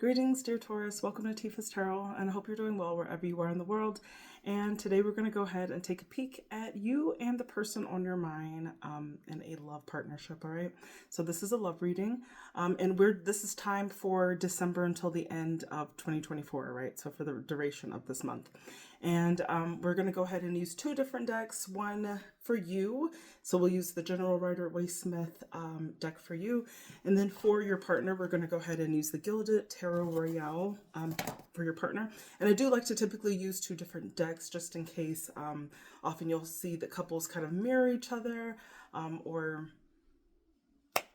Greetings, dear Taurus. Welcome to Tifa's Tarot, and I hope you're doing well wherever you are in the world. And today we're going to go ahead and take a peek at you and the person on your mind in a love partnership, all right? So this is a love reading, and this is time for December until the end of 2024, right? So for the duration of this month. And we're going to go ahead and use two different decks, one for you. So we'll use the General Rider-Waite-Smith deck for you. And then for your partner, we're going to go ahead and use the Gilded Tarot Royale for your partner. And I do like to typically use two different decks just in case. Often you'll see that couples kind of mirror each other or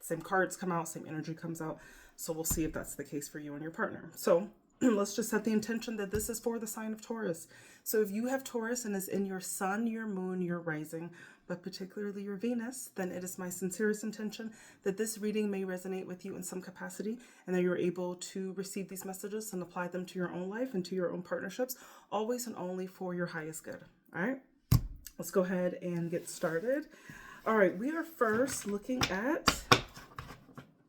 same cards come out, same energy comes out. So we'll see if that's the case for you and your partner. So let's just set the intention that this is for the sign of Taurus. So if you have Taurus and is in your sun, your moon, your rising, but particularly your Venus, then it is my sincerest intention that this reading may resonate with you in some capacity and that you're able to receive these messages and apply them to your own life and to your own partnerships, always and only for your highest good. All right, let's go ahead and get started. All right, we are first looking at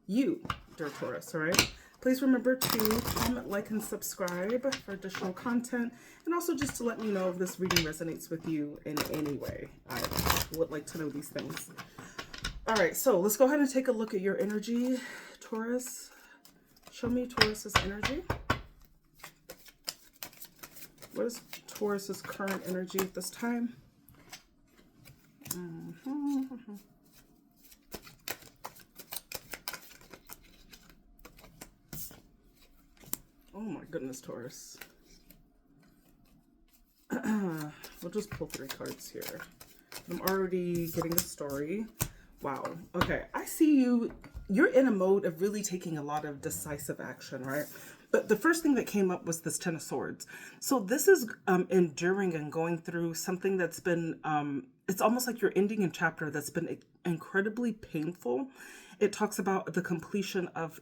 you, dear Taurus, all right? Please remember to comment, like, and subscribe for additional content, and also just to let me know if this reading resonates with you in any way. I would like to know these things. All right, so let's go ahead and take a look at your energy, Taurus. Show me Taurus's energy. What is Taurus's current energy at this time? Oh my goodness, Taurus. We'll just pull 3 cards here. I'm already getting a story. Wow. Okay. I see you. You're in a mode of really taking a lot of decisive action, right? But the first thing that came up was this Ten of Swords. So this is enduring and going through something that's been, it's almost like you're ending a chapter that's been incredibly painful. It talks about the completion of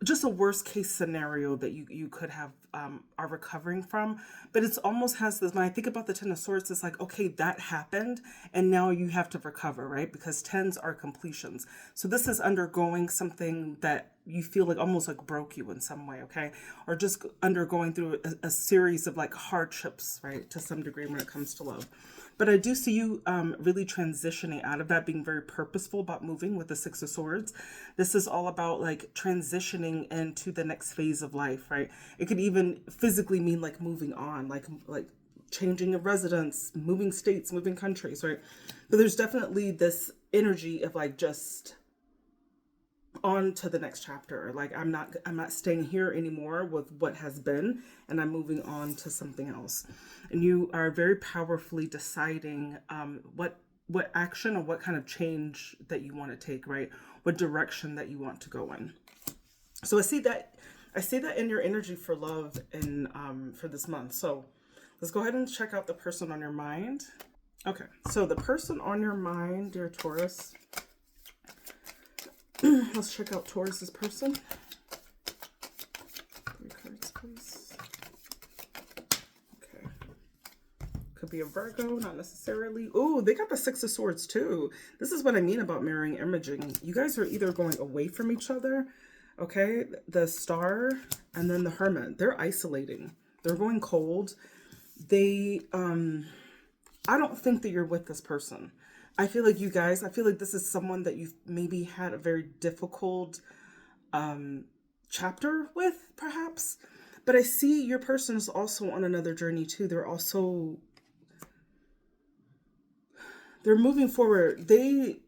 just a worst case scenario that you could have are recovering from. But it's almost has this, when I think about the Ten of Swords, it's like, okay, that happened and now you have to recover, right? Because tens are completions. So this is undergoing something that you feel like almost like broke you in some way, okay? Or just undergoing through a series of like hardships, right? To some degree when it comes to love. But I do see you really transitioning out of that, being very purposeful about moving with the Six of Swords. This is all about like transitioning into the next phase of life, right? It could even physically mean like moving on, like changing of residence, moving states, moving countries, right? But there's definitely this energy of like just on to the next chapter. Like I'm not staying here anymore with what has been, and I'm moving on to something else. And you are very powerfully deciding what action or what kind of change that you want to take, right? What direction that you want to go in. So I see that in your energy for love and for this month. So let's go ahead and check out the person on your mind. Okay, so the person on your mind, dear Taurus. Let's check out Taurus's person. 3 cards, please. Okay. Could be a Virgo, not necessarily. Oh, they got the Six of Swords too. This is what I mean about mirroring imaging. You guys are either going away from each other, okay? The Star and then the Hermit. They're isolating. They're going cold. I don't think that you're with this person. I feel like this is someone that you've maybe had a very difficult chapter with, perhaps. But I see your person is also on another journey too. They're moving forward. They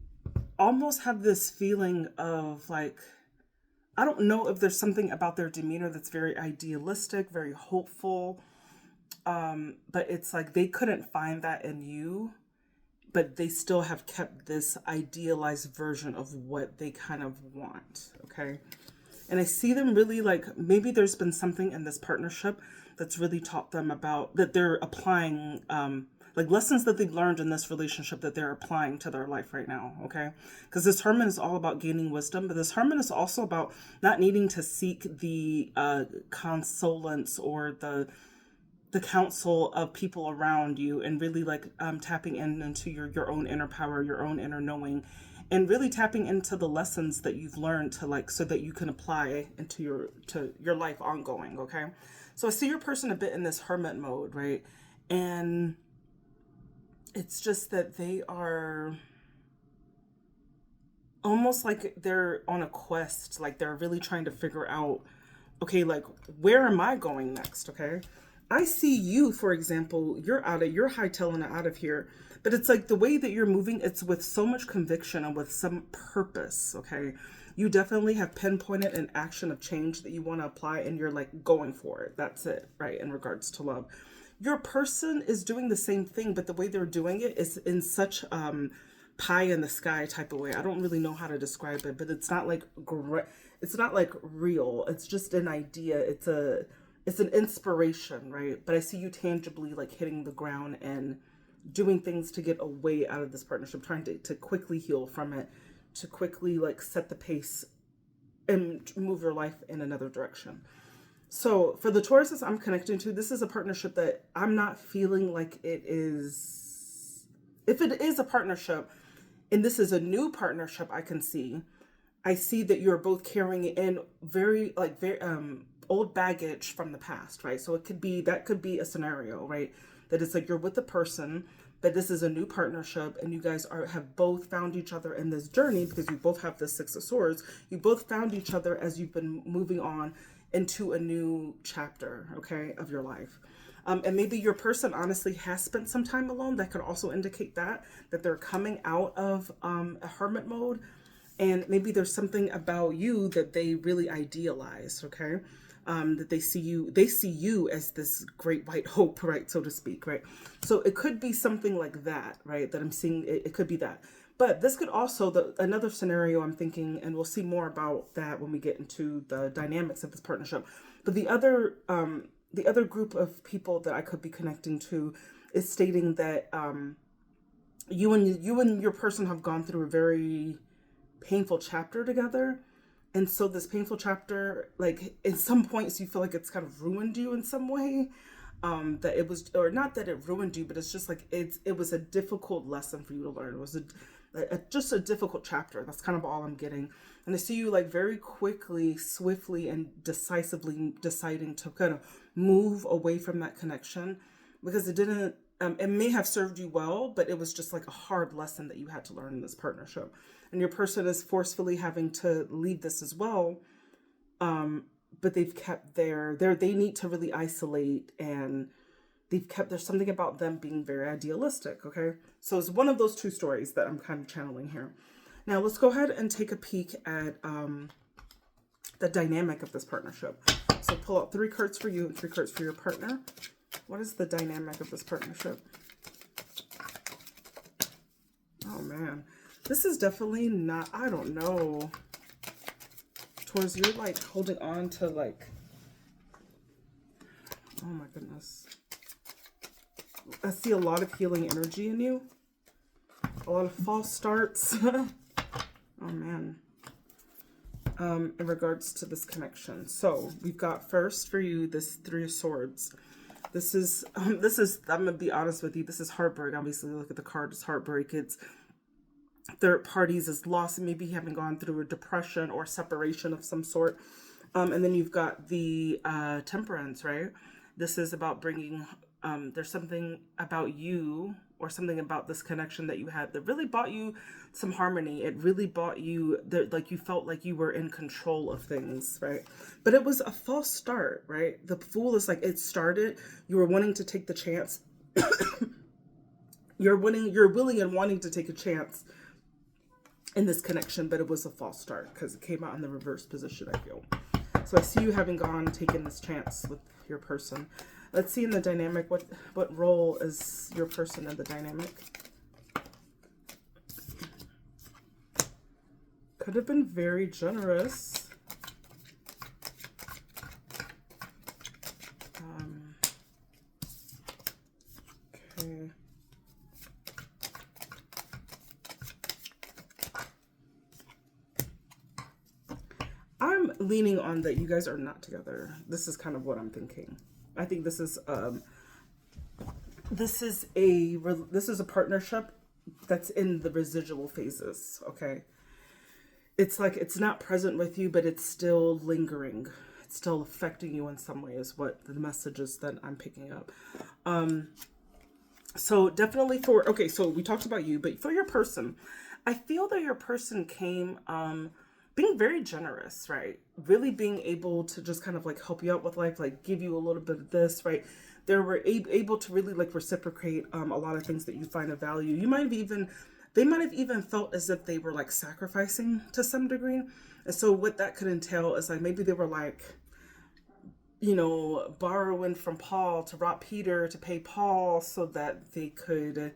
almost have this feeling of like, I don't know if there's something about their demeanor that's very idealistic, very hopeful. But it's like they couldn't find that in you. But they still have kept this idealized version of what they kind of want, okay? And I see them really like, maybe there's been something in this partnership that's really taught them about, that they're applying, like lessons that they've learned in this relationship that they're applying to their life right now, okay? Because this Hermit is all about gaining wisdom, but this Hermit is also about not needing to seek the consolence or the counsel of people around you, and really like tapping into your own inner power, your own inner knowing, and really tapping into the lessons that you've learned to like, so that you can apply into your life ongoing. Okay. So I see your person a bit in this hermit mode, right? And it's just that they are almost like they're on a quest, like they're really trying to figure out, okay, like, where am I going next? Okay. I see you, for example, you're hightailing it out of here, but it's like the way that you're moving, it's with so much conviction and with some purpose. Okay. You definitely have pinpointed an action of change that you want to apply, and you're like going for it. That's it, right? In regards to love, your person is doing the same thing, but the way they're doing it is in such pie in the sky type of way. I don't really know how to describe it, but it's not like it's not like real. It's just an idea. It's an inspiration, right? But I see you tangibly like hitting the ground and doing things to get away out of this partnership, trying to quickly heal from it, to quickly like set the pace and move your life in another direction. So for the Tauruses I'm connecting to, this is a partnership that I'm not feeling like it is. If it is a partnership, and this is a new partnership, I see that you're both carrying in very old baggage from the past, right? So that could be a scenario, right? That it's like you're with a person, but this is a new partnership, and you guys have both found each other in this journey, because you both have the Six of Swords. You both found each other as you've been moving on into a new chapter, okay, of your life. And maybe your person honestly has spent some time alone. That could also indicate that they're coming out of a hermit mode, and maybe there's something about you that they really idealize, okay? That they see you as this great white hope, right, so to speak, right? So it could be something like that, right, that I'm seeing. It could be that. But this could also, another scenario I'm thinking, and we'll see more about that when we get into the dynamics of this partnership. But the other group of people that I could be connecting to is stating that you and your person have gone through a very painful chapter together. And so this painful chapter, like, in some points you feel like it's kind of ruined you in some way. That it was, or not that it ruined you, but it's just like it was a difficult lesson for you to learn. It was just a difficult chapter. That's kind of all I'm getting. And I see you like very quickly, swiftly, and decisively deciding to kind of move away from that connection, because it may have served you well, but it was just like a hard lesson that you had to learn in this partnership. And your person is forcefully having to leave this as well. But they've kept they need to really isolate, and there's something about them being very idealistic. Okay. So it's one of those two stories that I'm kind of channeling here. Now let's go ahead and take a peek at the dynamic of this partnership. So pull out 3 cards for you and 3 cards for your partner. What is the dynamic of this partnership? Oh man, this is definitely not, I don't know. Taurus, you're like holding on to like, oh my goodness. I see a lot of healing energy in you. A lot of false starts. Oh man. In regards to this connection. So we've got first for you this 3 of Swords. This is, I'm going to be honest with you, this is heartbreak. Obviously, look at the card, it's heartbreak. It's third parties, is loss, maybe having gone through a depression or separation of some sort. And then you've got the Temperance, right? This is about bringing, there's something about you or something about this connection that you had that really brought you some harmony. It really brought you, like you felt like you were in control of things, right? But it was a false start, right? The Fool is like, it started, you were wanting to take the chance. You're willing and wanting to take a chance in this connection, but it was a false start because it came out in the reverse position, I feel. So I see you having taken this chance with your person. Let's see in the dynamic, what role is your person in the dynamic? Could have been very generous. Okay. I'm leaning on that you guys are not together. This is kind of what I'm thinking. I think this is a partnership that's in the residual phases, okay? It's like it's not present with you, but it's still lingering. It's still affecting you in some way is what the messages that I'm picking up. So definitely for, okay, so we talked about you, but for your person, I feel that your person came being very generous, right? Really being able to just kind of like help you out with life, like give you a little bit of this, right? They were able to really like reciprocate a lot of things that you find of value. They might have even felt as if they were like sacrificing to some degree. And so what that could entail is like maybe they were like, borrowing from Paul to rob Peter to pay Paul so that they could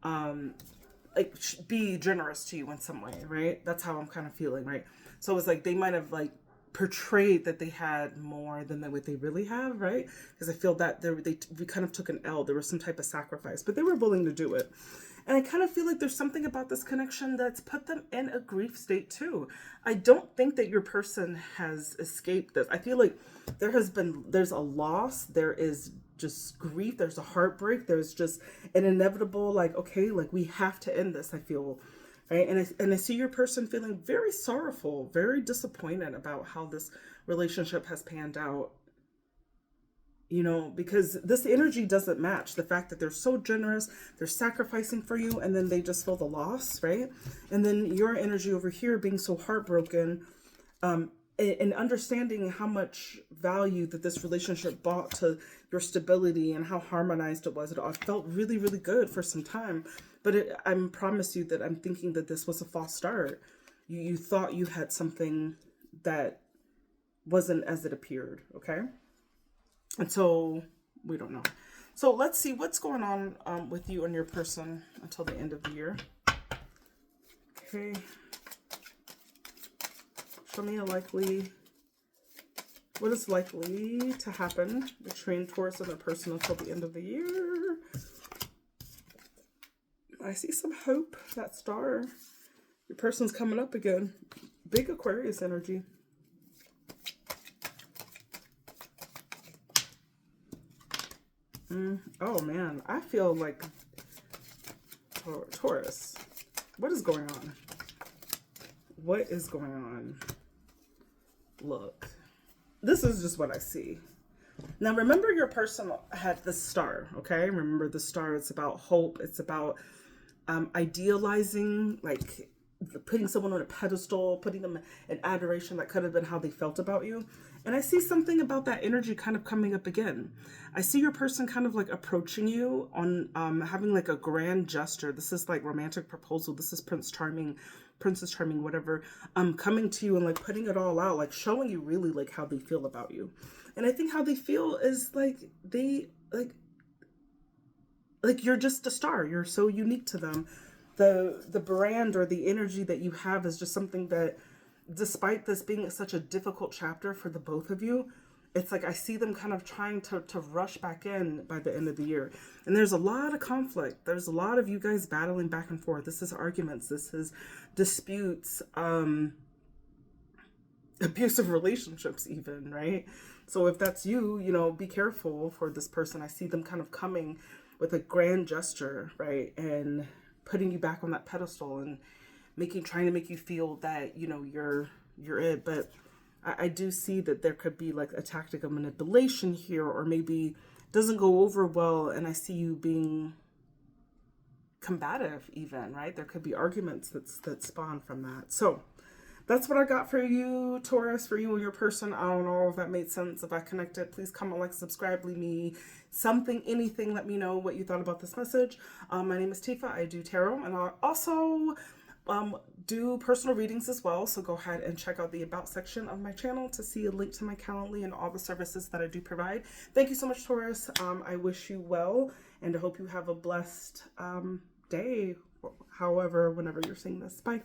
like be generous to you in some way, right? That's how I'm kind of feeling, right? So it was like they might have like portrayed that they had more than what they really have, right? Because I feel that we kind of took an L. There was some type of sacrifice, but they were willing to do it. And I kind of feel like there's something about this connection that's put them in a grief state too. I don't think that your person has escaped this. I feel like there's a loss, there is just grief, there's a heartbreak, there's just an inevitable, like, okay, like we have to end this, I feel, right? And I see your person feeling very sorrowful, very disappointed about how this relationship has panned out. Because this energy doesn't match the fact that they're so generous, they're sacrificing for you, and then they just feel the loss, right? And then your energy over here being so heartbroken, and understanding how much value that this relationship brought to your stability and how harmonized it was. It all felt really, really good for some time. But I promise you that I'm thinking that this was a false start. You thought you had something that wasn't as it appeared, okay? And so we don't know. So let's see what's going on with you and your person until the end of the year. Okay. Show me what is likely to happen between Taurus and their person until the end of the year. I see some hope, that star. Your person's coming up again. Big Aquarius energy. Oh man, I feel like Taurus. What is going on? What is going on? Look, this is just what I see. Now, remember your person had the star, okay? Remember the star, it's about hope. It's about idealizing, like putting someone on a pedestal, putting them in adoration. That could have been how they felt about you. And I see something about that energy kind of coming up again. I see your person kind of like approaching you on having like a grand gesture. This is like romantic proposal. This is Princess Charming, whatever, coming to you and like putting it all out, like showing you really like how they feel about you. And I think how they feel is like they like you're just a star. You're so unique to them. The brand or the energy that you have is just something that, despite this being such a difficult chapter for the both of you, it's like I see them kind of trying to rush back in by the end of the year. And there's a lot of conflict. There's a lot of you guys battling back and forth. This is arguments. This is disputes, abusive relationships even, right? So if that's you, be careful for this person. I see them kind of coming with a grand gesture, right? And putting you back on that pedestal and trying to make you feel that, you're it. But I do see that there could be like a tactic of manipulation here, or maybe it doesn't go over well. And I see you being combative even, right? There could be arguments that spawn from that. So that's what I got for you, Taurus, for you and your person. I don't know if that made sense. If I connected, please comment, like, subscribe, leave me something, anything. Let me know what you thought about this message. My name is Tifa. I do tarot, and I also do personal readings as well. So go ahead and check out the About section of my channel to see a link to my Calendly and all the services that I do provide. Thank you so much, Taurus. I wish you well, and I hope you have a blessed day, whenever you're seeing this. Bye.